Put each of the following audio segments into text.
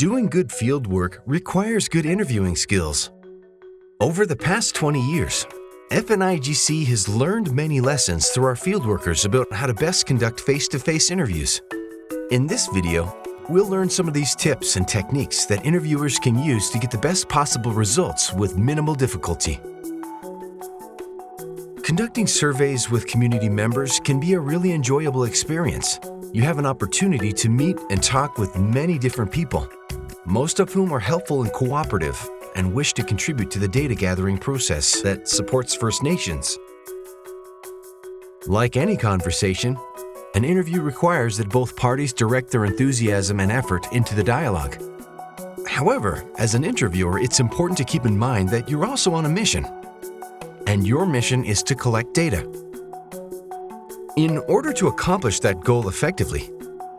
Doing good field work requires good interviewing skills. Over the past 20 years, FNIGC has learned many lessons through our field workers about how to best conduct face-to-face interviews. In this video, we'll learn some of these tips and techniques that interviewers can use to get the best possible results with minimal difficulty. Conducting surveys with community members can be a really enjoyable experience. You have an opportunity to meet and talk with many different people, most of whom are helpful and cooperative and wish to contribute to the data gathering process that supports First Nations. Like any conversation, an interview requires that both parties direct their enthusiasm and effort into the dialogue. However, as an interviewer, it's important to keep in mind that you're also on a mission, and your mission is to collect data. In order to accomplish that goal effectively,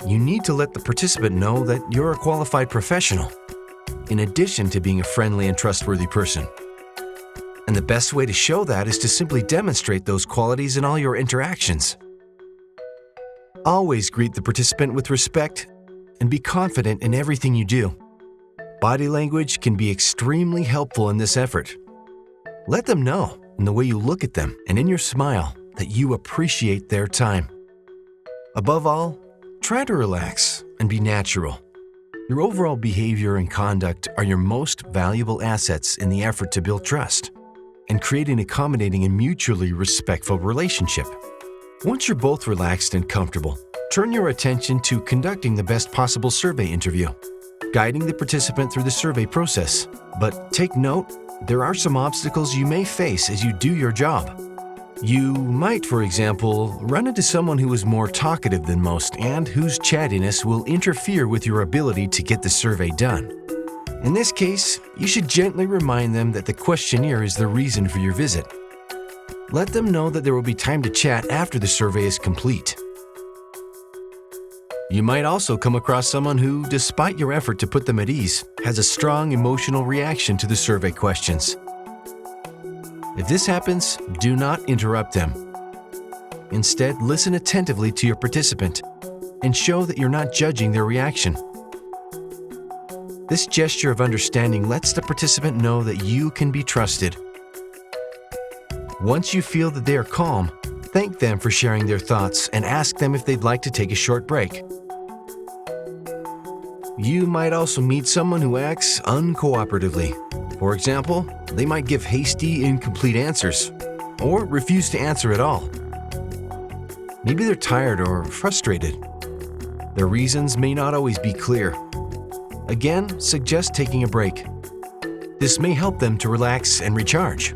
you need to let the participant know that you're a qualified professional, in addition to being a friendly and trustworthy person. And the best way to show that is to simply demonstrate those qualities in all your interactions. Always greet the participant with respect and be confident in everything you do. Body language can be extremely helpful in this effort. Let them know in the way you look at them and in your smile that you appreciate their time. Above all, try to relax and be natural. Your overall behavior and conduct are your most valuable assets in the effort to build trust and create an accommodating and mutually respectful relationship. Once you're both relaxed and comfortable, turn your attention to conducting the best possible survey interview, guiding the participant through the survey process. But take note, there are some obstacles you may face as you do your job. You might, for example, run into someone who is more talkative than most and whose chattiness will interfere with your ability to get the survey done. In this case, you should gently remind them that the questionnaire is the reason for your visit. Let them know that there will be time to chat after the survey is complete. You might also come across someone who, despite your effort to put them at ease, has a strong emotional reaction to the survey questions. If this happens, do not interrupt them. Instead, listen attentively to your participant and show that you're not judging their reaction. This gesture of understanding lets the participant know that you can be trusted. Once you feel that they are calm, thank them for sharing their thoughts and ask them if they'd like to take a short break. You might also meet someone who acts uncooperatively. For example, they might give hasty, incomplete answers or refuse to answer at all. Maybe they're tired or frustrated. Their reasons may not always be clear. Again, suggest taking a break. This may help them to relax and recharge.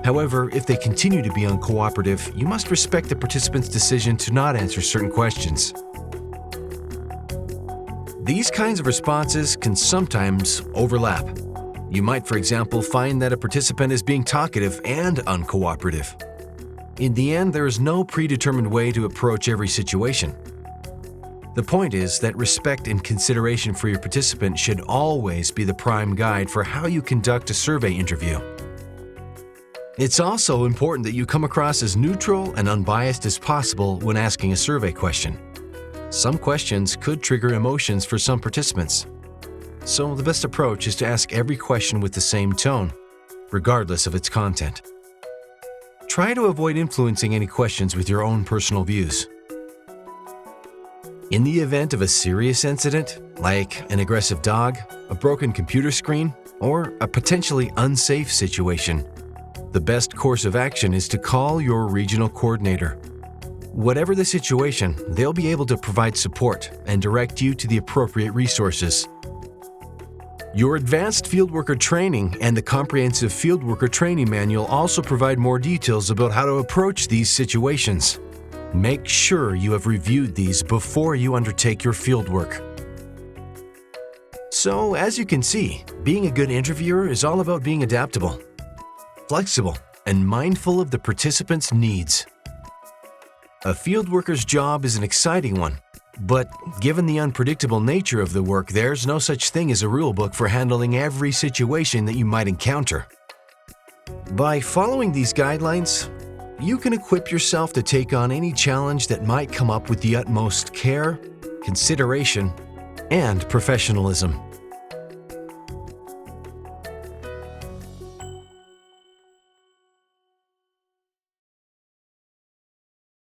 However, if they continue to be uncooperative, you must respect the participant's decision to not answer certain questions. These kinds of responses can sometimes overlap. You might, for example, find that a participant is being talkative and uncooperative. In the end, there is no predetermined way to approach every situation. The point is that respect and consideration for your participant should always be the prime guide for how you conduct a survey interview. It's also important that you come across as neutral and unbiased as possible when asking a survey question. Some questions could trigger emotions for some participants. So the best approach is to ask every question with the same tone, regardless of its content. Try to avoid influencing any questions with your own personal views. In the event of a serious incident, like an aggressive dog, a broken computer screen, or a potentially unsafe situation, the best course of action is to call your regional coordinator. Whatever the situation, they'll be able to provide support and direct you to the appropriate resources. Your advanced fieldworker training and the comprehensive fieldworker training manual also provide more details about how to approach these situations. Make sure you have reviewed these before you undertake your fieldwork. So, as you can see, being a good interviewer is all about being adaptable, flexible, and mindful of the participant's needs. A fieldworker's job is an exciting one, but given the unpredictable nature of the work, there's no such thing as a rule book for handling every situation that you might encounter. By following these guidelines, you can equip yourself to take on any challenge that might come up with the utmost care, consideration, and professionalism.